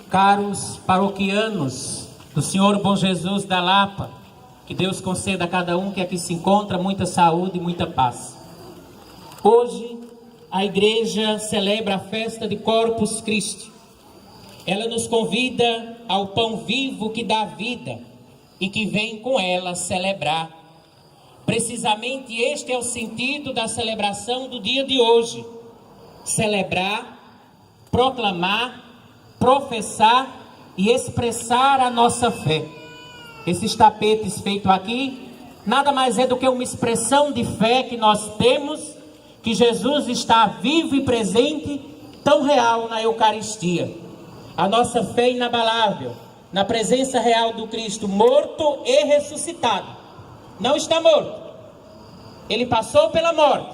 Caros paroquianos do Senhor Bom Jesus da Lapa, que Deus conceda a cada um que aqui se encontra muita saúde e muita paz. Hoje a igreja celebra a festa de Corpus Christi. Ela nos convida ao pão vivo que dá vida e que vem com ela celebrar. Precisamente este é o sentido da celebração do dia de hoje: celebrar, proclamar, professar e expressar a nossa fé. Esses tapetes feitos aqui nada mais é do que uma expressão de fé que nós temos, que Jesus está vivo e presente, tão real na Eucaristia. A nossa fé inabalável na presença real do Cristo morto e ressuscitado. Não está morto, ele passou pela morte,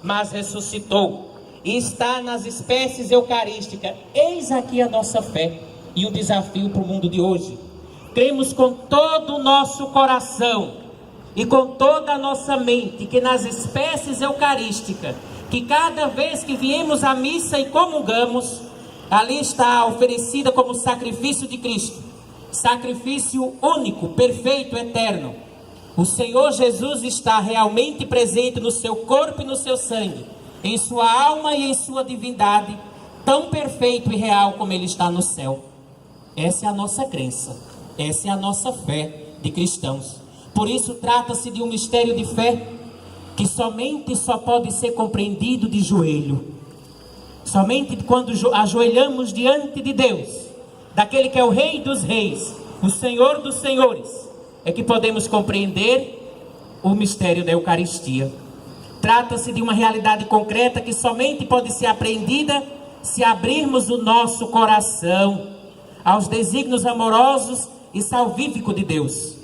mas ressuscitou e está nas espécies eucarísticas. Eis aqui a nossa fé e o desafio para o mundo de hoje. Cremos com todo o nosso coração e com toda a nossa mente que nas espécies eucarísticas, que cada vez que viemos à missa e comungamos, ali está oferecida como sacrifício de Cristo, sacrifício único, perfeito, eterno. O Senhor Jesus está realmente presente no seu corpo e no seu sangue, em sua alma e em sua divindade, tão perfeito e real como ele está no céu. Essa é a nossa crença, essa é a nossa fé de cristãos. Por isso trata-se de um mistério de fé que somente só pode ser compreendido de joelho. Somente quando ajoelhamos diante de Deus, daquele que é o Rei dos Reis, o Senhor dos Senhores, é que podemos compreender o mistério da Eucaristia. Trata-se de uma realidade concreta que somente pode ser apreendida se abrirmos o nosso coração aos desígnios amorosos e salvíficos de Deus.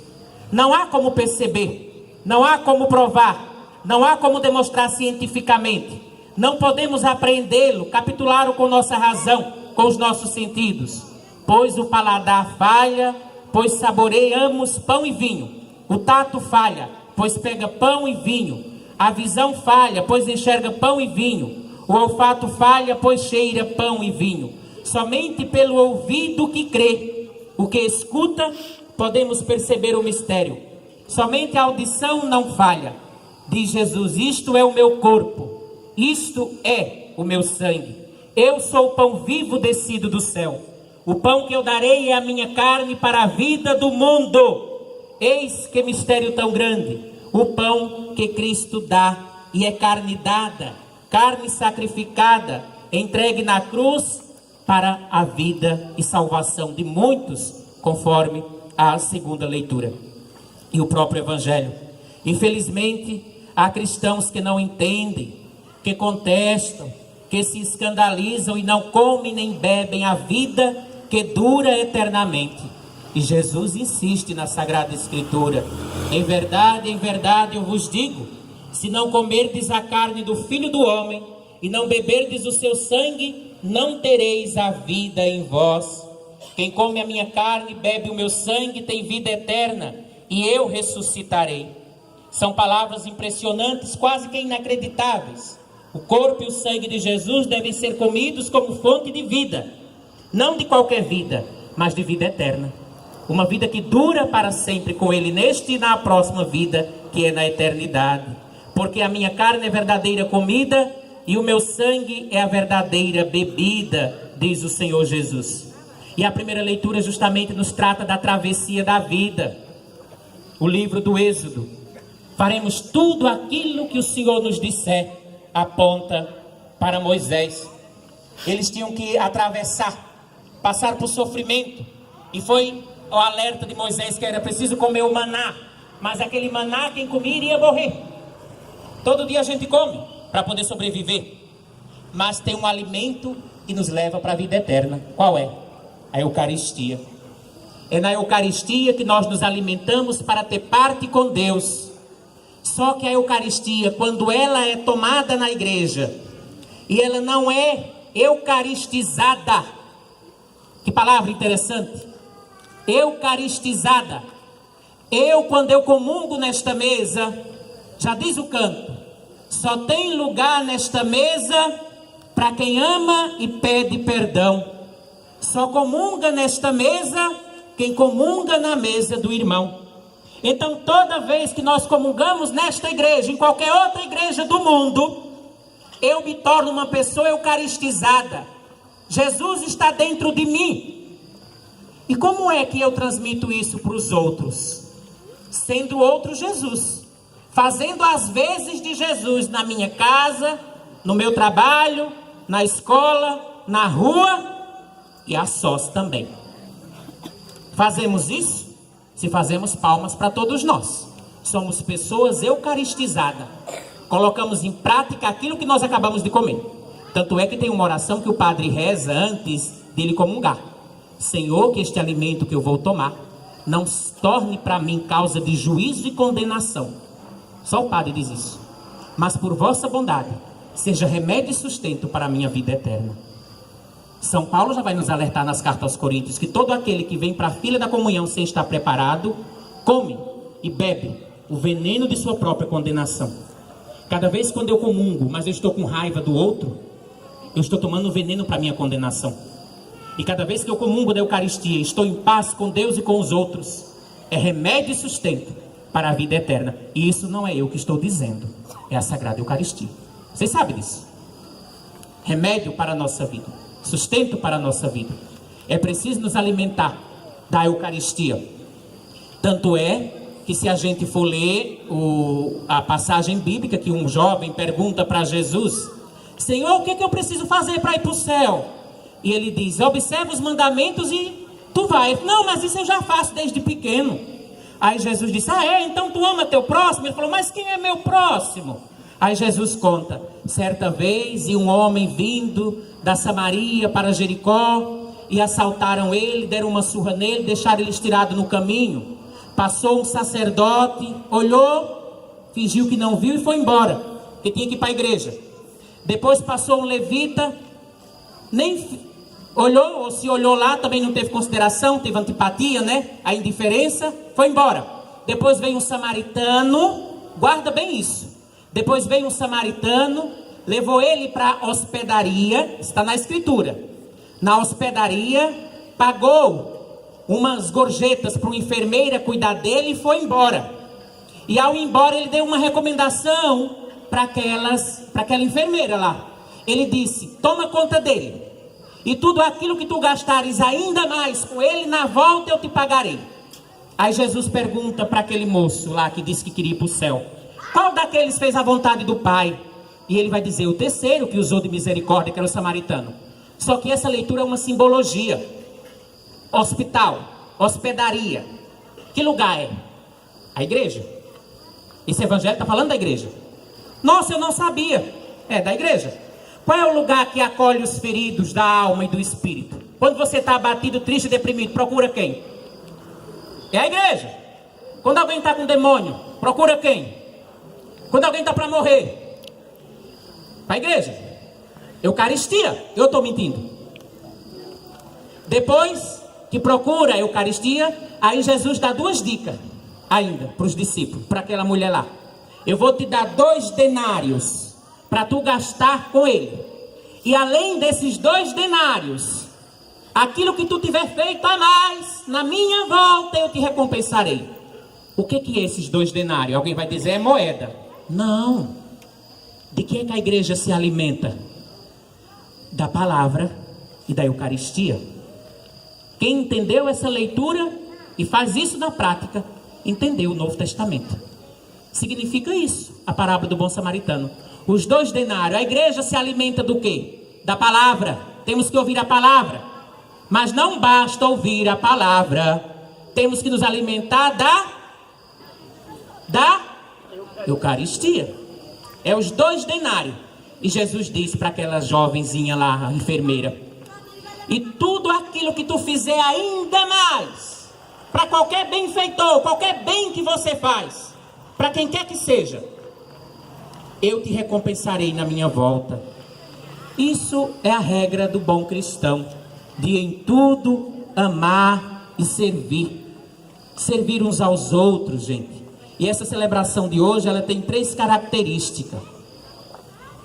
Não há como perceber, não há como provar, não há como demonstrar cientificamente. Não podemos apreendê-lo, capitulá-lo com nossa razão, com os nossos sentidos. Pois o paladar falha, pois saboreamos pão e vinho. O tato falha, pois pega pão e vinho. A visão falha, pois enxerga pão e vinho. O olfato falha, pois cheira pão e vinho. Somente pelo ouvido que crê, o que escuta, podemos perceber o mistério. Somente a audição não falha. Diz Jesus: isto é o meu corpo, isto é o meu sangue. Eu sou o pão vivo descido do céu. O pão que eu darei é a minha carne para a vida do mundo. Eis que mistério tão grande. O pão que Cristo dá, e é carne dada, carne sacrificada, entregue na cruz para a vida e salvação de muitos, conforme a segunda leitura e o próprio Evangelho. Infelizmente, há cristãos que não entendem, que contestam, que se escandalizam e não comem nem bebem a vida que dura eternamente. E Jesus insiste na Sagrada Escritura: em verdade, eu vos digo, se não comerdes a carne do Filho do Homem e não beberdes o seu sangue, não tereis a vida em vós. Quem come a minha carne e bebe o meu sangue tem vida eterna, e eu ressuscitarei. São palavras impressionantes, quase que inacreditáveis. O corpo e o sangue de Jesus devem ser comidos como fonte de vida, não de qualquer vida, mas de vida eterna. Uma vida que dura para sempre com Ele neste e na próxima vida, que é na eternidade. Porque a minha carne é verdadeira comida e o meu sangue é a verdadeira bebida, diz o Senhor Jesus. E a primeira leitura justamente nos trata da travessia da vida. O livro do Êxodo. Faremos tudo aquilo que o Senhor nos disser, aponta para Moisés. Eles tinham que atravessar, passar por sofrimento. E foi o alerta de Moisés que era preciso comer o maná. Mas aquele maná, quem comia iria morrer. Todo dia a gente come para poder sobreviver. Mas tem um alimento que nos leva para a vida eterna. Qual é? A Eucaristia. É na Eucaristia que nós nos alimentamos para ter parte com Deus. Só que a Eucaristia, quando ela é tomada na igreja e ela não é eucaristizada, que palavra interessante, eucaristizada. Quando eu comungo nesta mesa, já diz o canto, só tem lugar nesta mesa para quem ama e pede perdão. Só comunga nesta mesa quem comunga na mesa do irmão. Então, toda vez que nós comungamos nesta igreja, em qualquer outra igreja do mundo, eu me torno uma pessoa eucaristizada. Jesus está dentro de mim. E como é que eu transmito isso para os outros? Sendo outro Jesus. Fazendo as vezes de Jesus na minha casa, no meu trabalho, na escola, na rua e a sós também. Fazemos isso? Se fazemos, palmas para todos nós. Somos pessoas eucaristizadas. Colocamos em prática aquilo que nós acabamos de comer. Tanto é que tem uma oração que o padre reza antes dele comungar. Senhor, que este alimento que eu vou tomar não se torne para mim causa de juízo e condenação. Só o padre diz isso. Mas por vossa bondade, seja remédio e sustento para a minha vida eterna. São Paulo já vai nos alertar nas cartas aos Coríntios que todo aquele que vem para a fila da comunhão sem estar preparado, come e bebe o veneno de sua própria condenação. Cada vez quando eu comungo, mas eu estou com raiva do outro, eu estou tomando veneno para a minha condenação. E cada vez que eu comungo da Eucaristia, estou em paz com Deus e com os outros, é remédio e sustento para a vida eterna. E isso não é eu que estou dizendo, é a Sagrada Eucaristia. Vocês sabem disso? Remédio para a nossa vida, sustento para a nossa vida. É preciso nos alimentar da Eucaristia. Tanto é que se a gente for ler a passagem bíblica que um jovem pergunta para Jesus: Senhor, o que eu preciso fazer para ir para o céu? E ele diz: observa os mandamentos e tu vai. Não, mas isso eu já faço desde pequeno. Aí Jesus disse: então tu ama teu próximo? Ele falou: mas quem é meu próximo? Aí Jesus conta: certa vez, e um homem vindo da Samaria para Jericó, e assaltaram ele, deram uma surra nele, deixaram ele estirado no caminho. Passou um sacerdote, olhou, fingiu que não viu e foi embora, porque tinha que ir para a igreja. Depois passou um levita, nem olhou, ou se olhou lá, também não teve consideração, teve antipatia, né? A indiferença, foi embora. Depois veio um samaritano, guarda bem isso. Depois veio um samaritano, levou ele para a hospedaria, está na escritura. Na hospedaria, pagou umas gorjetas para uma enfermeira cuidar dele e foi embora. E ao ir embora, ele deu uma recomendação para aquela enfermeira lá. Ele disse: toma conta dele, e tudo aquilo que tu gastares ainda mais com ele, na volta eu te pagarei. Aí Jesus pergunta para aquele moço lá que disse que queria ir para o céu: qual daqueles fez a vontade do Pai? E ele vai dizer: o terceiro que usou de misericórdia, que era o samaritano. Só que essa leitura é uma simbologia. Hospital, hospedaria, que lugar é? A igreja. Esse evangelho está falando da igreja. Nossa, eu não sabia. É da igreja. Qual é o lugar que acolhe os feridos da alma e do espírito? Quando você está abatido, triste e deprimido, procura quem? É a igreja. Quando alguém está com demônio, procura quem? Quando alguém está para morrer, para a igreja. Eucaristia. Eu estou mentindo? Depois que procura a Eucaristia, aí Jesus dá 2 dicas ainda para os discípulos, para aquela mulher lá. Eu vou te dar 2 denários para tu gastar com ele. E além desses 2 denários, aquilo que tu tiver feito a mais, na minha volta eu te recompensarei. O que é esses 2 denários? Alguém vai dizer: é moeda. Não. De que é que a igreja se alimenta? Da palavra e da Eucaristia. Quem entendeu essa leitura e faz isso na prática, entendeu o Novo Testamento. Significa isso, a parábola do bom samaritano. Os 2 denários, a igreja se alimenta do quê? Da palavra. Temos que ouvir a palavra. Mas não basta ouvir a palavra. Temos que nos alimentar da Eucaristia. É os 2 denários. E Jesus disse para aquela jovenzinha lá, a enfermeira: e tudo aquilo que tu fizer ainda mais, para qualquer benfeitor, qualquer bem que você faz, para quem quer que seja, eu te recompensarei na minha volta. Isso é a regra do bom cristão, de em tudo amar e servir. Servir uns aos outros, gente. E essa celebração de hoje, ela tem 3 características.